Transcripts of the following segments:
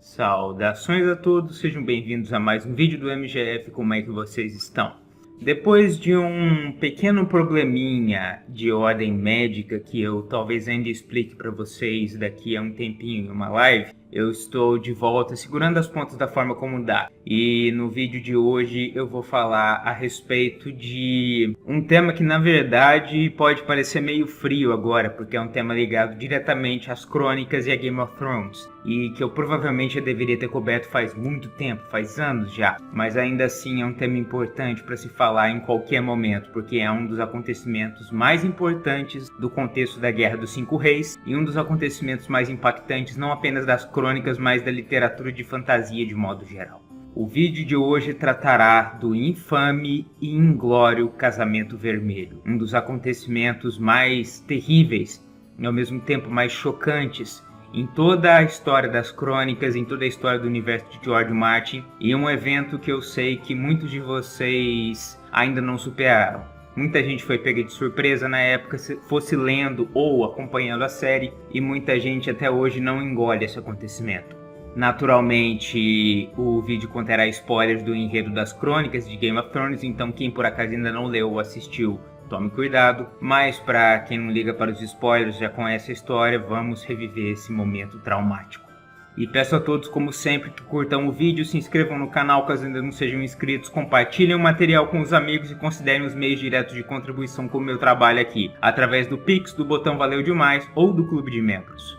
Saudações a todos, sejam bem-vindos a mais um vídeo do MGF, como é que vocês estão? Depois de um pequeno probleminha de ordem médica que eu talvez ainda explique para vocês daqui a um tempinho em uma live, eu estou de volta segurando as pontas da forma como dá. E no vídeo de hoje eu vou falar a respeito de um tema que na verdade pode parecer meio frio agora, porque é um tema ligado diretamente às crônicas e a Game of Thrones. E que eu provavelmente já deveria ter coberto faz muito tempo, faz anos já. Mas ainda assim é um tema importante para se falar em qualquer momento, porque é um dos acontecimentos mais importantes do contexto da Guerra dos Cinco Reis e um dos acontecimentos mais impactantes não apenas das crônicas, mas da literatura de fantasia de modo geral. O vídeo de hoje tratará do infame e inglório Casamento Vermelho, um dos acontecimentos mais terríveis e ao mesmo tempo mais chocantes em toda a história das crônicas, em toda a história do universo de George Martin, e um evento que eu sei que muitos de vocês ainda não superaram. Muita gente foi pega de surpresa na época, se fosse lendo ou acompanhando a série, e muita gente até hoje não engole esse acontecimento. Naturalmente, o vídeo conterá spoilers do enredo das crônicas de Game of Thrones, então quem por acaso ainda não leu ou assistiu, tome cuidado, mas para quem não liga para os spoilers, já conhece a história, vamos reviver esse momento traumático. E peço a todos, como sempre, que curtam o vídeo, se inscrevam no canal caso ainda não sejam inscritos, compartilhem o material com os amigos e considerem os meios diretos de contribuição com o meu trabalho aqui, através do Pix, do botão Valeu Demais ou do Clube de Membros.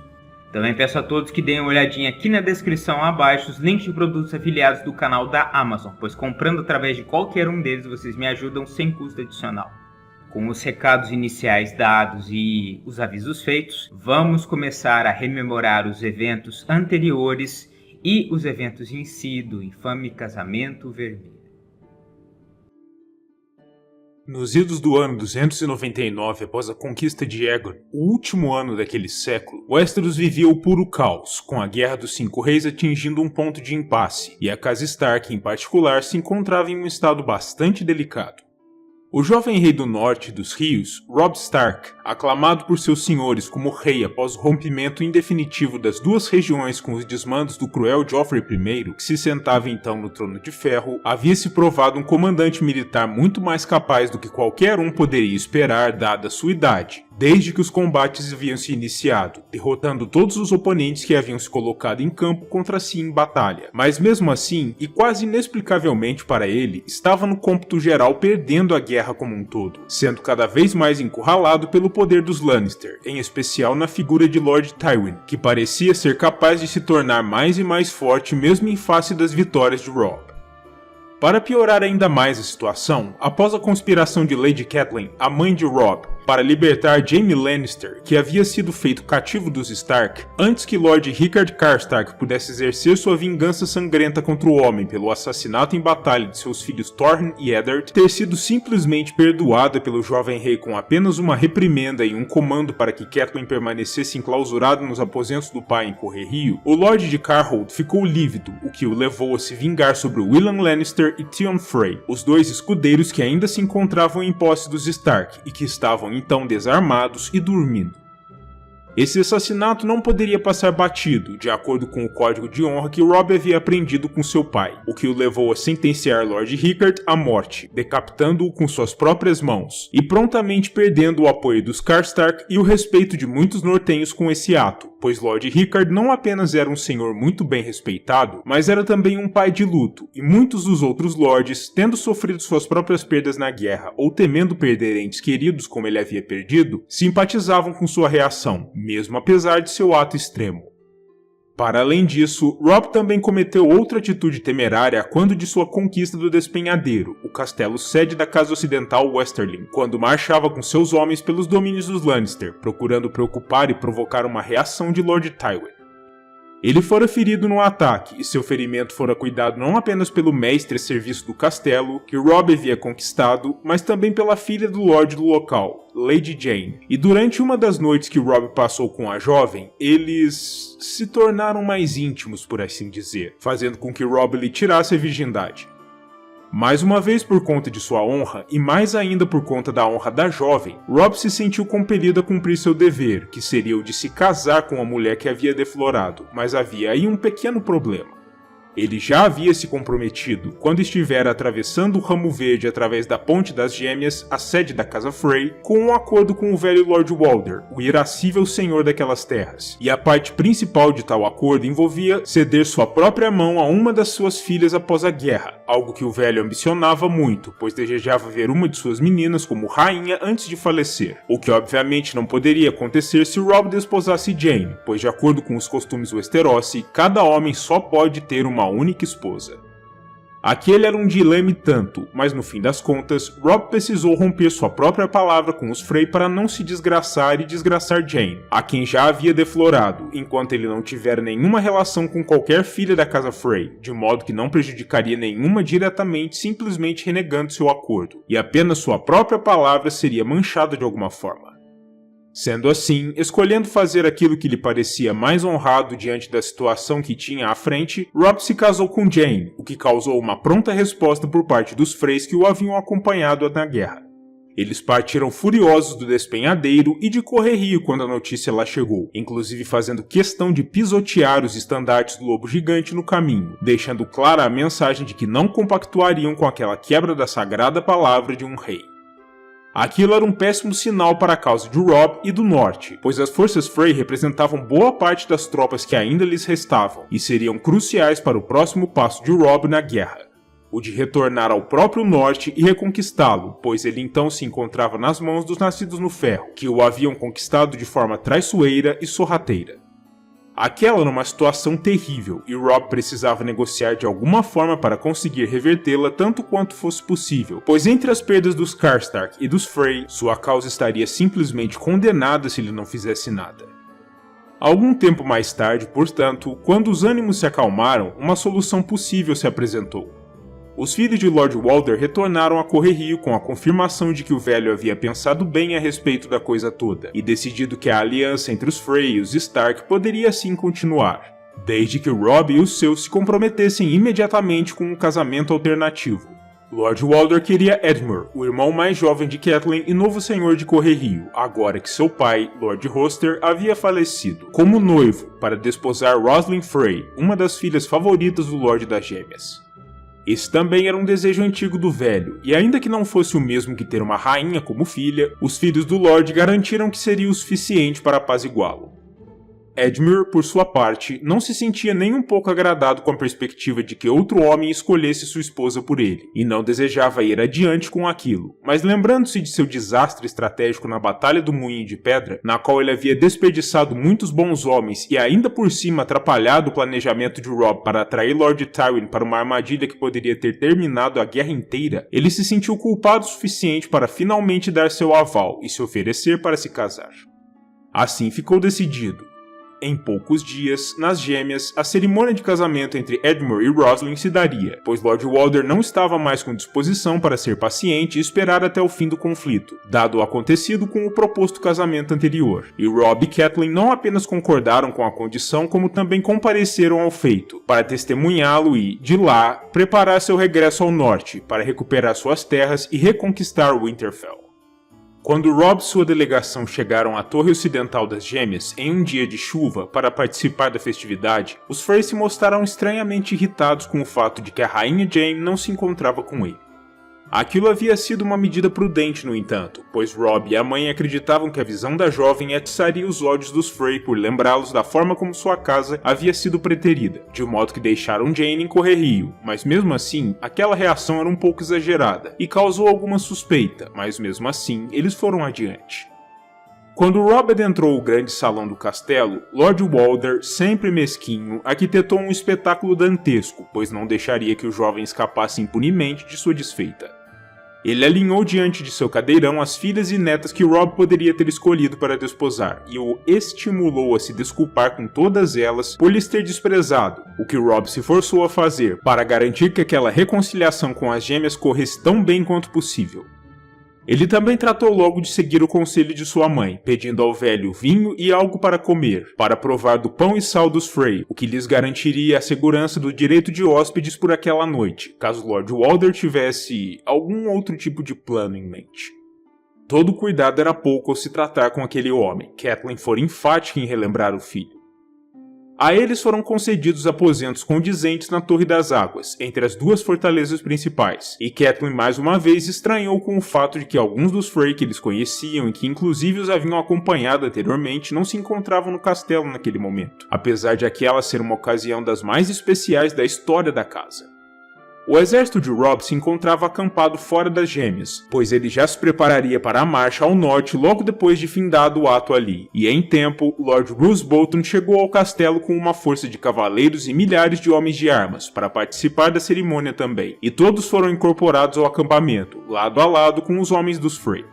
Também peço a todos que deem uma olhadinha aqui na descrição abaixo os links de produtos afiliados do canal da Amazon, pois comprando através de qualquer um deles vocês me ajudam sem custo adicional. Com os recados iniciais dados e os avisos feitos, vamos começar a rememorar os eventos anteriores e os eventos em si do infame Casamento Vermelho. Nos idos do ano 299 após a conquista de Aegon, o último ano daquele século, Westeros vivia o puro caos, com a Guerra dos Cinco Reis atingindo um ponto de impasse, e a casa Stark em particular se encontrava em um estado bastante delicado. O jovem rei do norte dos rios, Robb Stark, aclamado por seus senhores como rei após o rompimento indefinitivo das duas regiões com os desmandos do cruel Joffrey I, que se sentava então no trono de ferro, havia se provado um comandante militar muito mais capaz do que qualquer um poderia esperar dada sua idade, desde que os combates haviam se iniciado, derrotando todos os oponentes que haviam se colocado em campo contra si em batalha. Mas mesmo assim, e quase inexplicavelmente para ele, estava no cômputo geral perdendo a guerra como um todo, sendo cada vez mais encurralado pelo poder dos Lannister, em especial na figura de Lord Tywin, que parecia ser capaz de se tornar mais e mais forte mesmo em face das vitórias de Robb. Para piorar ainda mais a situação, após a conspiração de Lady Catelyn, a mãe de Robb, para libertar Jaime Lannister, que havia sido feito cativo dos Stark, antes que Lord Rickard Karstark pudesse exercer sua vingança sangrenta contra o homem pelo assassinato em batalha de seus filhos Torrhen e Eddard, ter sido simplesmente perdoada pelo jovem rei com apenas uma reprimenda e um comando para que Catelyn permanecesse enclausurado nos aposentos do pai em Correrio, o Lorde de Carhold ficou lívido, o que o levou a se vingar sobre William Lannister e Theon Frey, os dois escudeiros que ainda se encontravam em posse dos Stark e que estavam então desarmados e dormindo. Esse assassinato não poderia passar batido, de acordo com o código de honra que Robb havia aprendido com seu pai, o que o levou a sentenciar Lord Rickard à morte, decapitando-o com suas próprias mãos, e prontamente perdendo o apoio dos Karstark e o respeito de muitos nortenhos com esse ato, pois Lord Rickard não apenas era um senhor muito bem respeitado, mas era também um pai de luto, e muitos dos outros lords, tendo sofrido suas próprias perdas na guerra ou temendo perder entes queridos como ele havia perdido, simpatizavam com sua reação, mesmo apesar de seu ato extremo. Para além disso, Robb também cometeu outra atitude temerária quando de sua conquista do Despenhadeiro, o castelo sede da Casa Ocidental Westerling, quando marchava com seus homens pelos domínios dos Lannister, procurando preocupar e provocar uma reação de Lord Tywin. Ele fora ferido no ataque, e seu ferimento fora cuidado não apenas pelo mestre a serviço do castelo, que Robb havia conquistado, mas também pela filha do Lorde do local, Lady Jane. E durante uma das noites que Robb passou com a jovem, eles se tornaram mais íntimos, por assim dizer, fazendo com que Robb lhe tirasse a virgindade. Mais uma vez por conta de sua honra, e mais ainda por conta da honra da jovem, Robb se sentiu compelido a cumprir seu dever, que seria o de se casar com a mulher que havia deflorado, mas havia aí um pequeno problema. Ele já havia se comprometido quando estivera atravessando o Ramo Verde através da Ponte das Gêmeas, a sede da Casa Frey, com um acordo com o velho Lord Walder, o irascível senhor daquelas terras. E a parte principal de tal acordo envolvia ceder sua própria mão a uma das suas filhas após a guerra, algo que o velho ambicionava muito, pois desejava ver uma de suas meninas como rainha antes de falecer, o que obviamente não poderia acontecer se Robb desposasse Jane, pois de acordo com os costumes Westerosi, cada homem só pode ter uma única esposa. Aquele era um dilema e tanto, mas no fim das contas, Robb precisou romper sua própria palavra com os Frey para não se desgraçar e desgraçar Jane, a quem já havia deflorado, enquanto ele não tivera nenhuma relação com qualquer filha da Casa Frey, de modo que não prejudicaria nenhuma diretamente, simplesmente renegando seu acordo, e apenas sua própria palavra seria manchada de alguma forma. Sendo assim, escolhendo fazer aquilo que lhe parecia mais honrado diante da situação que tinha à frente, Robb se casou com Jane, o que causou uma pronta resposta por parte dos Freys que o haviam acompanhado na guerra. Eles partiram furiosos do despenhadeiro e de correrio quando a notícia lá chegou, inclusive fazendo questão de pisotear os estandartes do lobo gigante no caminho, deixando clara a mensagem de que não compactuariam com aquela quebra da sagrada palavra de um rei. Aquilo era um péssimo sinal para a causa de Robb e do Norte, pois as forças Frey representavam boa parte das tropas que ainda lhes restavam, e seriam cruciais para o próximo passo de Robb na guerra, o de retornar ao próprio Norte e reconquistá-lo, pois ele então se encontrava nas mãos dos Nascidos no Ferro, que o haviam conquistado de forma traiçoeira e sorrateira. Aquela era uma situação terrível, e Robb precisava negociar de alguma forma para conseguir revertê-la tanto quanto fosse possível, pois entre as perdas dos Karstark e dos Frey, sua causa estaria simplesmente condenada se ele não fizesse nada. Algum tempo mais tarde, portanto, quando os ânimos se acalmaram, uma solução possível se apresentou. Os filhos de Lord Walder retornaram a Correrio com a confirmação de que o velho havia pensado bem a respeito da coisa toda, e decidido que a aliança entre os Frey e os Stark poderia assim continuar, desde que Robb e os seus se comprometessem imediatamente com um casamento alternativo. Lord Walder queria Edmure, o irmão mais jovem de Catelyn e novo senhor de Correrio, agora que seu pai, Lord Roster, havia falecido, como noivo para desposar Roslyn Frey, uma das filhas favoritas do Lorde das Gêmeas. Esse também era um desejo antigo do velho, e ainda que não fosse o mesmo que ter uma rainha como filha, os filhos do Lorde garantiram que seria o suficiente para apaziguá-lo. Edmure, por sua parte, não se sentia nem um pouco agradado com a perspectiva de que outro homem escolhesse sua esposa por ele, e não desejava ir adiante com aquilo, mas lembrando-se de seu desastre estratégico na Batalha do Moinho de Pedra, na qual ele havia desperdiçado muitos bons homens e ainda por cima atrapalhado o planejamento de Robb para atrair Lord Tywin para uma armadilha que poderia ter terminado a guerra inteira, ele se sentiu culpado o suficiente para finalmente dar seu aval e se oferecer para se casar. Assim ficou decidido. Em poucos dias, nas Gêmeas, a cerimônia de casamento entre Edmure e Roslyn se daria, pois Lord Walder não estava mais com disposição para ser paciente e esperar até o fim do conflito, dado o acontecido com o proposto casamento anterior, e Robb e Catelyn não apenas concordaram com a condição, como também compareceram ao feito, para testemunhá-lo e, de lá, preparar seu regresso ao norte, para recuperar suas terras e reconquistar Winterfell. Quando Robb e sua delegação chegaram à Torre Ocidental das Gêmeas em um dia de chuva para participar da festividade, os Frey se mostraram estranhamente irritados com o fato de que a rainha Jane não se encontrava com ele. Aquilo havia sido uma medida prudente, no entanto, pois Robb e a mãe acreditavam que a visão da jovem atiçaria os ódios dos Frey por lembrá-los da forma como sua casa havia sido preterida, de modo que deixaram Jane em Correrio, mas mesmo assim, aquela reação era um pouco exagerada e causou alguma suspeita, mas mesmo assim, eles foram adiante. Quando Robb adentrou o grande salão do castelo, Lord Walder, sempre mesquinho, arquitetou um espetáculo dantesco, pois não deixaria que o jovem escapasse impunemente de sua desfeita. Ele alinhou diante de seu cadeirão as filhas e netas que Robb poderia ter escolhido para desposar, e o estimulou a se desculpar com todas elas por lhes ter desprezado, o que Robb se forçou a fazer, para garantir que aquela reconciliação com as gêmeas corresse tão bem quanto possível. Ele também tratou logo de seguir o conselho de sua mãe, pedindo ao velho vinho e algo para comer, para provar do pão e sal dos Frey, o que lhes garantiria a segurança do direito de hóspedes por aquela noite, caso Lord Walder tivesse algum outro tipo de plano em mente. Todo cuidado era pouco ao se tratar com aquele homem. Catelyn fora enfática em relembrar o filho. A eles foram concedidos aposentos condizentes na Torre das Águas, entre as duas fortalezas principais, e Catelyn mais uma vez estranhou com o fato de que alguns dos Frey que eles conheciam e que inclusive os haviam acompanhado anteriormente não se encontravam no castelo naquele momento, apesar de aquela ser uma ocasião das mais especiais da história da casa. O exército de Robb se encontrava acampado fora das Gêmeas, pois ele já se prepararia para a marcha ao norte logo depois de findado o ato ali, e em tempo, Lord Roose Bolton chegou ao castelo com uma força de cavaleiros e milhares de homens de armas para participar da cerimônia também, e todos foram incorporados ao acampamento, lado a lado com os homens dos Frey.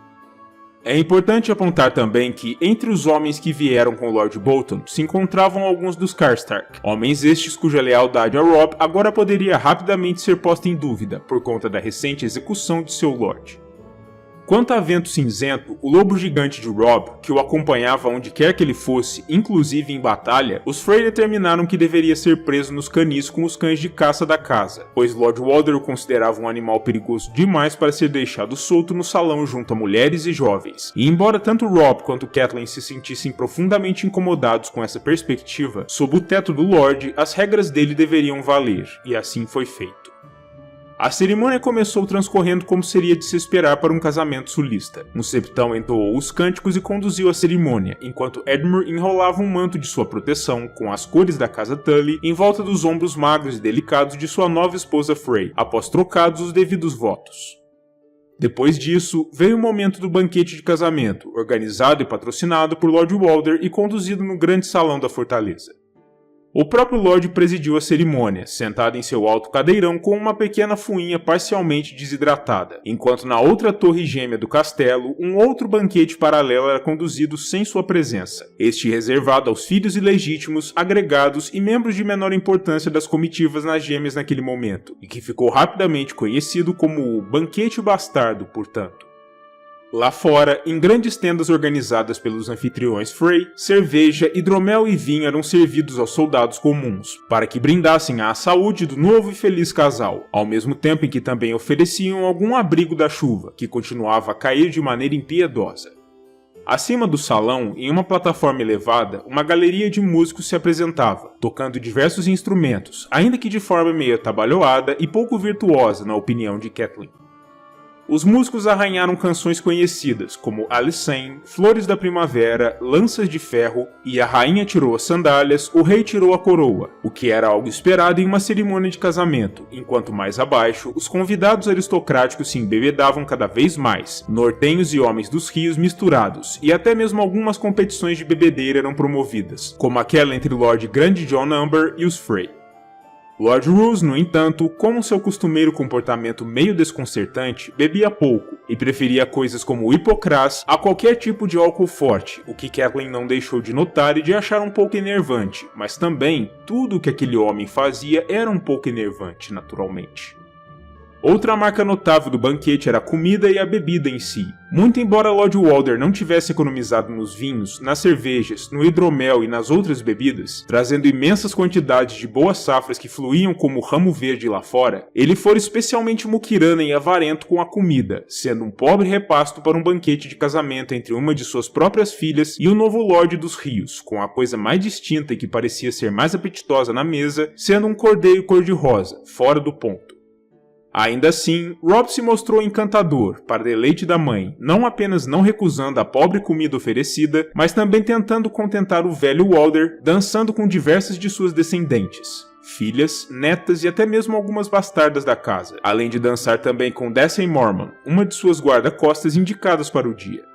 É importante apontar também que, entre os homens que vieram com Lord Bolton, se encontravam alguns dos Karstark, homens estes cuja lealdade a Robb agora poderia rapidamente ser posta em dúvida, por conta da recente execução de seu Lord. Quanto a Vento Cinzento, o lobo gigante de Robb, que o acompanhava onde quer que ele fosse, inclusive em batalha, os Frey determinaram que deveria ser preso nos canis com os cães de caça da casa, pois Lord Walder o considerava um animal perigoso demais para ser deixado solto no salão junto a mulheres e jovens. E embora tanto Robb quanto Catelyn se sentissem profundamente incomodados com essa perspectiva, sob o teto do Lorde, as regras dele deveriam valer, e assim foi feito. A cerimônia começou transcorrendo como seria de se esperar para um casamento sulista. Um septão entoou os cânticos e conduziu a cerimônia, enquanto Edmure enrolava um manto de sua proteção, com as cores da casa Tully, em volta dos ombros magros e delicados de sua nova esposa Frey, após trocados os devidos votos. Depois disso, veio o momento do banquete de casamento, organizado e patrocinado por Lord Walder e conduzido no grande salão da fortaleza. O próprio Lorde presidiu a cerimônia, sentado em seu alto cadeirão com uma pequena fuinha parcialmente desidratada, enquanto na outra torre gêmea do castelo, um outro banquete paralelo era conduzido sem sua presença, este reservado aos filhos ilegítimos, agregados e membros de menor importância das comitivas nas gêmeas naquele momento, e que ficou rapidamente conhecido como o Banquete Bastardo, portanto. Lá fora, em grandes tendas organizadas pelos anfitriões Frey, cerveja, hidromel e vinho eram servidos aos soldados comuns, para que brindassem à saúde do novo e feliz casal, ao mesmo tempo em que também ofereciam algum abrigo da chuva, que continuava a cair de maneira impiedosa. Acima do salão, em uma plataforma elevada, uma galeria de músicos se apresentava, tocando diversos instrumentos, ainda que de forma meio atabalhoada e pouco virtuosa na opinião de Catelyn. Os músicos arranharam canções conhecidas, como Alysanne, Flores da Primavera, Lanças de Ferro e A Rainha Tirou as Sandálias, O Rei Tirou a Coroa, o que era algo esperado em uma cerimônia de casamento, enquanto mais abaixo, os convidados aristocráticos se embebedavam cada vez mais, nortenhos e homens dos rios misturados, e até mesmo algumas competições de bebedeira eram promovidas, como aquela entre Lord Grande John Umber e os Frey. Lord Roose, no entanto, com seu costumeiro comportamento meio desconcertante, bebia pouco e preferia coisas como hipocrás a qualquer tipo de álcool forte, o que Catelyn não deixou de notar e de achar um pouco enervante, mas também tudo o que aquele homem fazia era um pouco enervante, naturalmente. Outra marca notável do banquete era a comida e a bebida em si. Muito embora Lord Walder não tivesse economizado nos vinhos, nas cervejas, no hidromel e nas outras bebidas, trazendo imensas quantidades de boas safras que fluíam como ramo verde lá fora, ele fora especialmente muquirana e avarento com a comida, sendo um pobre repasto para um banquete de casamento entre uma de suas próprias filhas e o novo Lorde dos Rios, com a coisa mais distinta e que parecia ser mais apetitosa na mesa, sendo um cordeiro cor-de-rosa, fora do ponto. Ainda assim, Robb se mostrou encantador, para deleite da mãe, não apenas não recusando a pobre comida oferecida, mas também tentando contentar o velho Walder, dançando com diversas de suas descendentes, filhas, netas e até mesmo algumas bastardas da casa, além de dançar também com Dessay Mormon, uma de suas guarda-costas indicadas para o dia.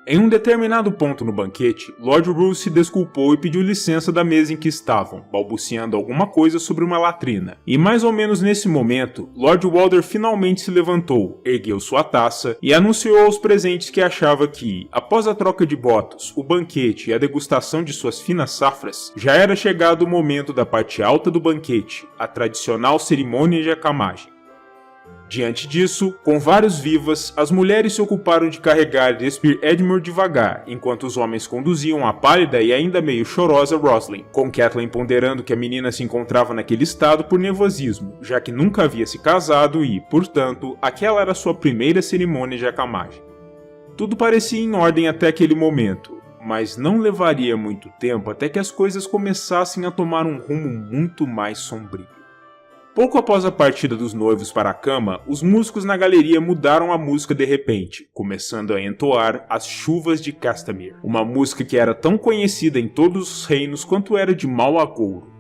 Em um determinado ponto no banquete, Lord Roose se desculpou e pediu licença da mesa em que estavam, balbuciando alguma coisa sobre uma latrina. E mais ou menos nesse momento, Lord Walder finalmente se levantou, ergueu sua taça e anunciou aos presentes que achava que, após a troca de votos, o banquete e a degustação de suas finas safras, já era chegado o momento da parte alta do banquete, a tradicional cerimônia de acamagem. Diante disso, com vários vivas, as mulheres se ocuparam de carregar e despir Edmure devagar, enquanto os homens conduziam a pálida e ainda meio chorosa Roslyn, com Catelyn ponderando que a menina se encontrava naquele estado por nervosismo, já que nunca havia se casado e, portanto, aquela era sua primeira cerimônia de acamagem. Tudo parecia em ordem até aquele momento, mas não levaria muito tempo até que as coisas começassem a tomar um rumo muito mais sombrio. Pouco após a partida dos noivos para a cama, os músicos na galeria mudaram a música de repente, começando a entoar As Chuvas de Castamere, uma música que era tão conhecida em todos os reinos quanto era de Mal Agouro.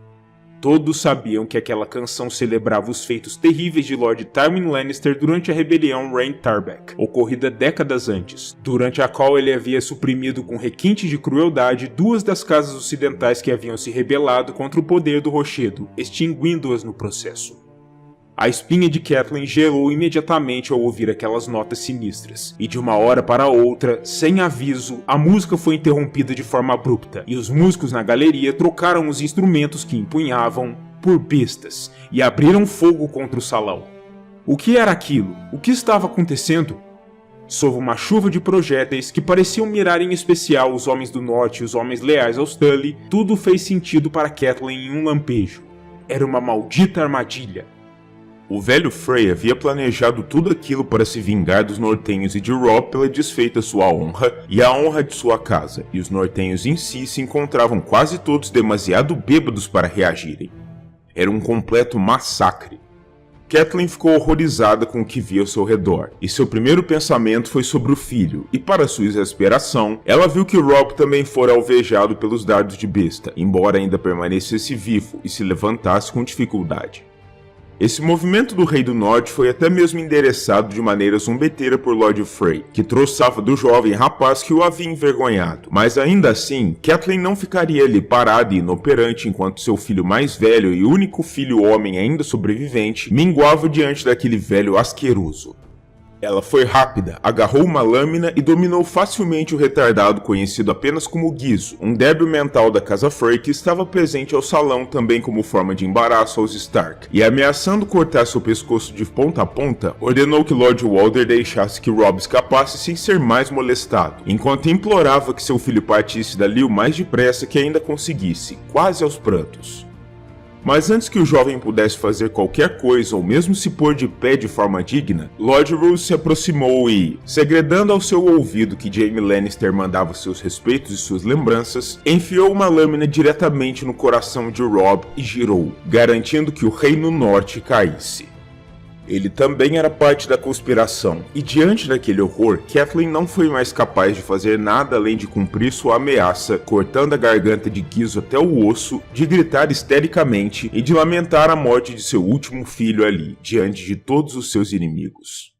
Todos sabiam que aquela canção celebrava os feitos terríveis de Lord Tywin Lannister durante a rebelião Rain Tarbeck, ocorrida décadas antes, durante a qual ele havia suprimido com requintes de crueldade 2 das casas ocidentais que haviam se rebelado contra o poder do Rochedo, extinguindo-as no processo. A espinha de Catelyn gelou imediatamente ao ouvir aquelas notas sinistras, e de uma hora para outra, sem aviso, a música foi interrompida de forma abrupta, e os músicos na galeria trocaram os instrumentos que empunhavam por bestas, e abriram fogo contra o salão. O que era aquilo? O que estava acontecendo? Sob uma chuva de projéteis que pareciam mirar em especial os homens do norte e os homens leais aos Tully, tudo fez sentido para Catelyn em um lampejo. Era uma maldita armadilha. O velho Frey havia planejado tudo aquilo para se vingar dos nortenhos e de Robb pela desfeita sua honra e a honra de sua casa, e os nortenhos em si se encontravam quase todos demasiado bêbados para reagirem. Era um completo massacre. Catelyn ficou horrorizada com o que via ao seu redor, e seu primeiro pensamento foi sobre o filho, e para sua exasperação, ela viu que Robb também fora alvejado pelos dardos de besta, embora ainda permanecesse vivo e se levantasse com dificuldade. Esse movimento do Rei do Norte foi até mesmo endereçado de maneira zombeteira por Lord Frey, que troçava do jovem rapaz que o havia envergonhado. Mas ainda assim, Catelyn não ficaria ali parada e inoperante enquanto seu filho mais velho e único filho homem ainda sobrevivente minguava diante daquele velho asqueroso. Ela foi rápida, agarrou uma lâmina e dominou facilmente o retardado conhecido apenas como Gizzo, um débil mental da casa Frey que estava presente ao salão também como forma de embaraço aos Stark, e ameaçando cortar seu pescoço de ponta a ponta, ordenou que Lord Walder deixasse que Robb escapasse sem ser mais molestado, enquanto implorava que seu filho partisse dali o mais depressa que ainda conseguisse, quase aos prantos. Mas antes que o jovem pudesse fazer qualquer coisa ou mesmo se pôr de pé de forma digna, Lord Roose se aproximou e, segredando ao seu ouvido que Jaime Lannister mandava seus respeitos e suas lembranças, enfiou uma lâmina diretamente no coração de Robb e girou, garantindo que o Reino Norte caísse. Ele também era parte da conspiração, e diante daquele horror, Catelyn não foi mais capaz de fazer nada além de cumprir sua ameaça, cortando a garganta de Gizzo até o osso, de gritar histericamente e de lamentar a morte de seu último filho ali, diante de todos os seus inimigos.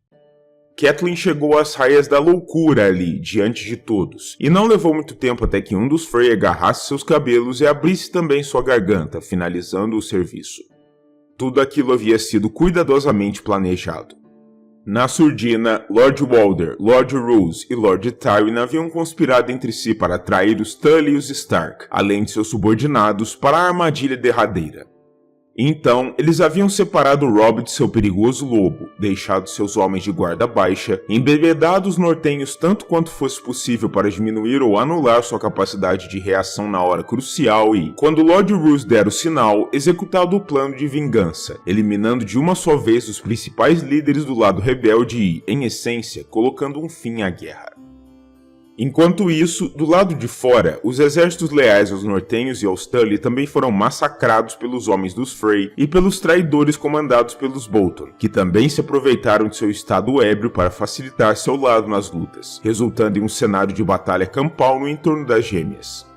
Catelyn chegou às raias da loucura ali, diante de todos, e não levou muito tempo até que um dos Frey agarrasse seus cabelos e abrisse também sua garganta, finalizando o serviço. Tudo aquilo havia sido cuidadosamente planejado. Na surdina, Lord Walder, Lord Roose e Lord Tywin haviam conspirado entre si para atrair os Tully e os Stark, além de seus subordinados, para a armadilha derradeira. Então, eles haviam separado Robb de seu perigoso lobo, deixado seus homens de guarda baixa, embebedado os nortenhos tanto quanto fosse possível para diminuir ou anular sua capacidade de reação na hora crucial e, quando Lord Roose der o sinal, executado o plano de vingança, eliminando de uma só vez os principais líderes do lado rebelde e, em essência, colocando um fim à guerra. Enquanto isso, do lado de fora, os exércitos leais aos nortenhos e aos Tully também foram massacrados pelos homens dos Frey e pelos traidores comandados pelos Bolton, que também se aproveitaram de seu estado ébrio para facilitar seu lado nas lutas, resultando em um cenário de batalha campal no entorno das Gêmeas.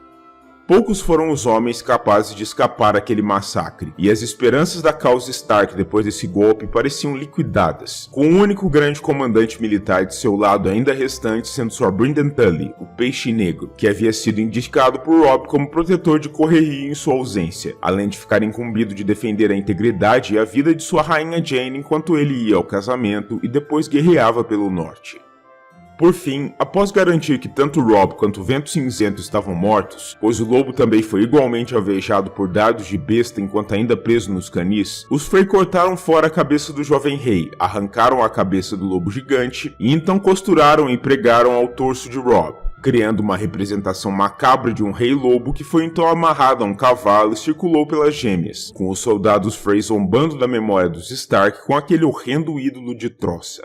Poucos foram os homens capazes de escapar àquele massacre, e as esperanças da causa Stark depois desse golpe pareciam liquidadas, com o único grande comandante militar de seu lado ainda restante sendo Sir Brynden Tully, o Peixe Negro, que havia sido indicado por Robb como protetor de Correia em sua ausência, além de ficar incumbido de defender a integridade e a vida de sua rainha Jane enquanto ele ia ao casamento e depois guerreava pelo norte. Por fim, após garantir que tanto Robb quanto o Vento Cinzento estavam mortos, pois o lobo também foi igualmente alvejado por dardos de besta enquanto ainda preso nos canis, os Frey cortaram fora a cabeça do jovem rei, arrancaram a cabeça do lobo gigante e então costuraram e pregaram ao torso de Robb, criando uma representação macabra de um rei lobo que foi então amarrado a um cavalo e circulou pelas Gêmeas, com os soldados Frey zombando da memória dos Stark com aquele horrendo ídolo de troça.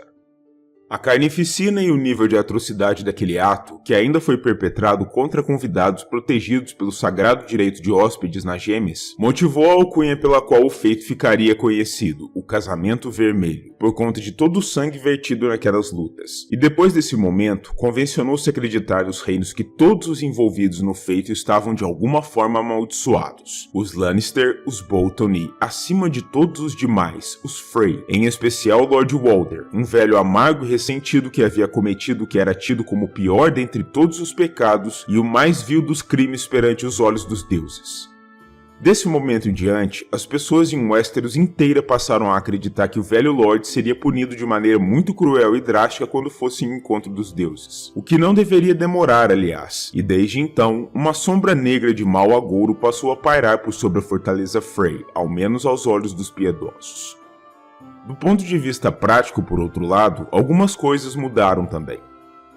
A carnificina e o nível de atrocidade daquele ato, que ainda foi perpetrado contra convidados protegidos pelo sagrado direito de hóspedes nas Gêmeas, motivou a alcunha pela qual o feito ficaria conhecido, o Casamento Vermelho, por conta de todo o sangue vertido naquelas lutas. E depois desse momento, convencionou-se acreditar nos reinos que todos os envolvidos no feito estavam de alguma forma amaldiçoados. Os Lannister, os Bolton e, acima de todos os demais, os Frey, em especial Lord Walder, um velho amargo e sentido que havia cometido o que era tido como o pior dentre todos os pecados e o mais vil dos crimes perante os olhos dos deuses. Desse momento em diante, as pessoas em Westeros inteira passaram a acreditar que o velho Lorde seria punido de maneira muito cruel e drástica quando fosse em encontro dos deuses. O que não deveria demorar, aliás, e desde então, uma sombra negra de mau agouro passou a pairar por sobre a fortaleza Frey, ao menos aos olhos dos piedosos. Do ponto de vista prático, por outro lado, algumas coisas mudaram também.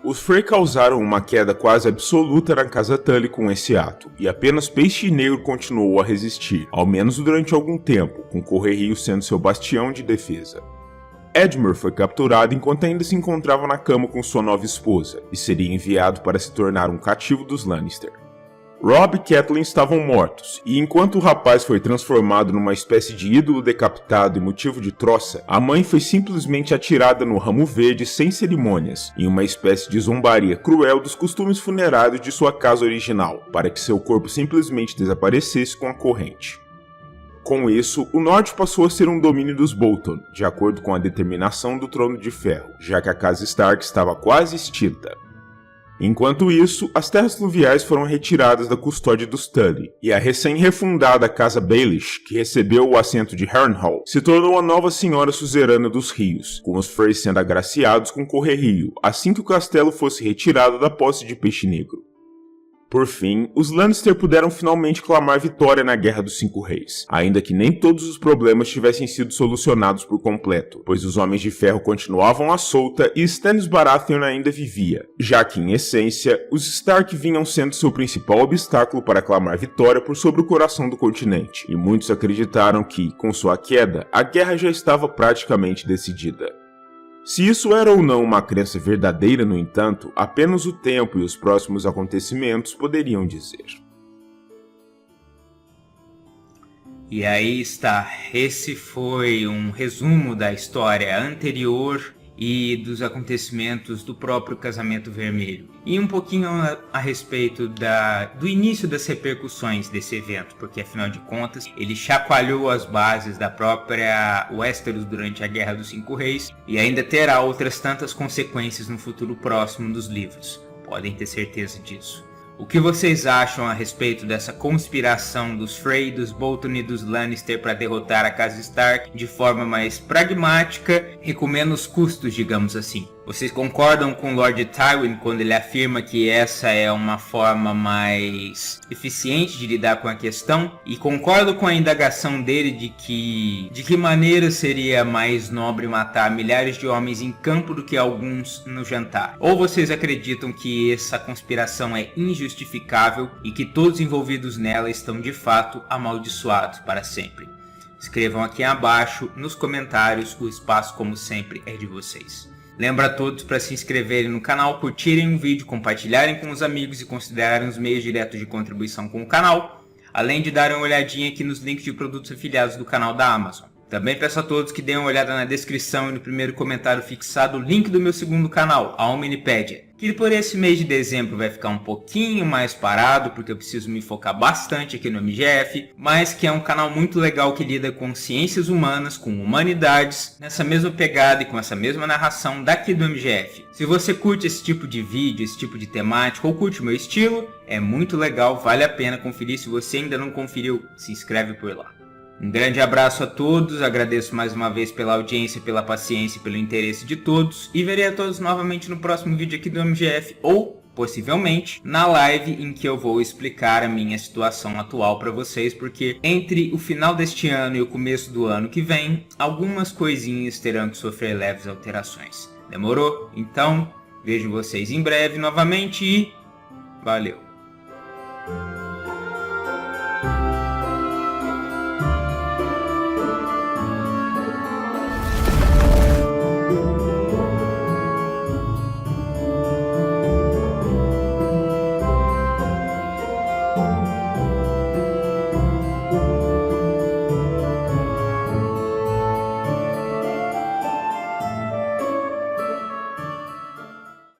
Os Frey causaram uma queda quase absoluta na Casa Tully com esse ato, e apenas Peixe Negro continuou a resistir, ao menos durante algum tempo, com Correrio sendo seu bastião de defesa. Edmure foi capturado enquanto ainda se encontrava na cama com sua nova esposa, e seria enviado para se tornar um cativo dos Lannister. Robb e Catelyn estavam mortos, e enquanto o rapaz foi transformado numa espécie de ídolo decapitado e motivo de troça, a mãe foi simplesmente atirada no ramo verde sem cerimônias, em uma espécie de zombaria cruel dos costumes funerários de sua casa original, para que seu corpo simplesmente desaparecesse com a corrente. Com isso, o norte passou a ser um domínio dos Bolton, de acordo com a determinação do Trono de Ferro, já que a casa Stark estava quase extinta. Enquanto isso, as terras fluviais foram retiradas da custódia dos Tully, e a recém-refundada Casa Baelish, que recebeu o assento de Harrenhal, se tornou a nova senhora suzerana dos rios, com os Frey sendo agraciados com Correrio, assim que o castelo fosse retirado da posse de Peixe Negro. Por fim, os Lannister puderam finalmente clamar vitória na Guerra dos Cinco Reis, ainda que nem todos os problemas tivessem sido solucionados por completo, pois os Homens de Ferro continuavam à solta e Stannis Baratheon ainda vivia, já que, em essência, os Stark vinham sendo seu principal obstáculo para clamar vitória por sobre o coração do continente, e muitos acreditaram que, com sua queda, a guerra já estava praticamente decidida. Se isso era ou não uma crença verdadeira, no entanto, apenas o tempo e os próximos acontecimentos poderiam dizer. E aí está, esse foi um resumo da história anterior e dos acontecimentos do próprio Casamento Vermelho. E um pouquinho a respeito do início das repercussões desse evento, porque afinal de contas ele chacoalhou as bases da própria Westeros durante a Guerra dos Cinco Reis e ainda terá outras tantas consequências no futuro próximo dos livros. Podem ter certeza disso. O que vocês acham a respeito dessa conspiração dos Frey, dos Bolton e dos Lannister para derrotar a Casa Stark de forma mais pragmática e com menos custos, digamos assim? Vocês concordam com Lord Tywin quando ele afirma que essa é uma forma mais eficiente de lidar com a questão? E concordo com a indagação dele de que maneira seria mais nobre matar milhares de homens em campo do que alguns no jantar? Ou vocês acreditam que essa conspiração é injustificável e que todos envolvidos nela estão de fato amaldiçoados para sempre? Escrevam aqui abaixo nos comentários, o espaço como sempre é de vocês. Lembra a todos para se inscreverem no canal, curtirem o vídeo, compartilharem com os amigos e considerarem os meios diretos de contribuição com o canal, além de darem uma olhadinha aqui nos links de produtos afiliados do canal da Amazon. Também peço a todos que deem uma olhada na descrição e no primeiro comentário fixado o link do meu segundo canal, a Omnipédia, que por esse mês de dezembro vai ficar um pouquinho mais parado, porque eu preciso me focar bastante aqui no MGF, mas que é um canal muito legal que lida com ciências humanas, com humanidades, nessa mesma pegada e com essa mesma narração daqui do MGF. Se você curte esse tipo de vídeo, esse tipo de temática, ou curte o meu estilo, é muito legal, vale a pena conferir. Se você ainda não conferiu, se inscreve por lá. Um grande abraço a todos, agradeço mais uma vez pela audiência, pela paciência e pelo interesse de todos, e verei a todos novamente no próximo vídeo aqui do MGF, ou possivelmente na live em que eu vou explicar a minha situação atual para vocês, porque entre o final deste ano e o começo do ano que vem, algumas coisinhas terão que sofrer leves alterações. Demorou? Então, vejo vocês em breve novamente e valeu!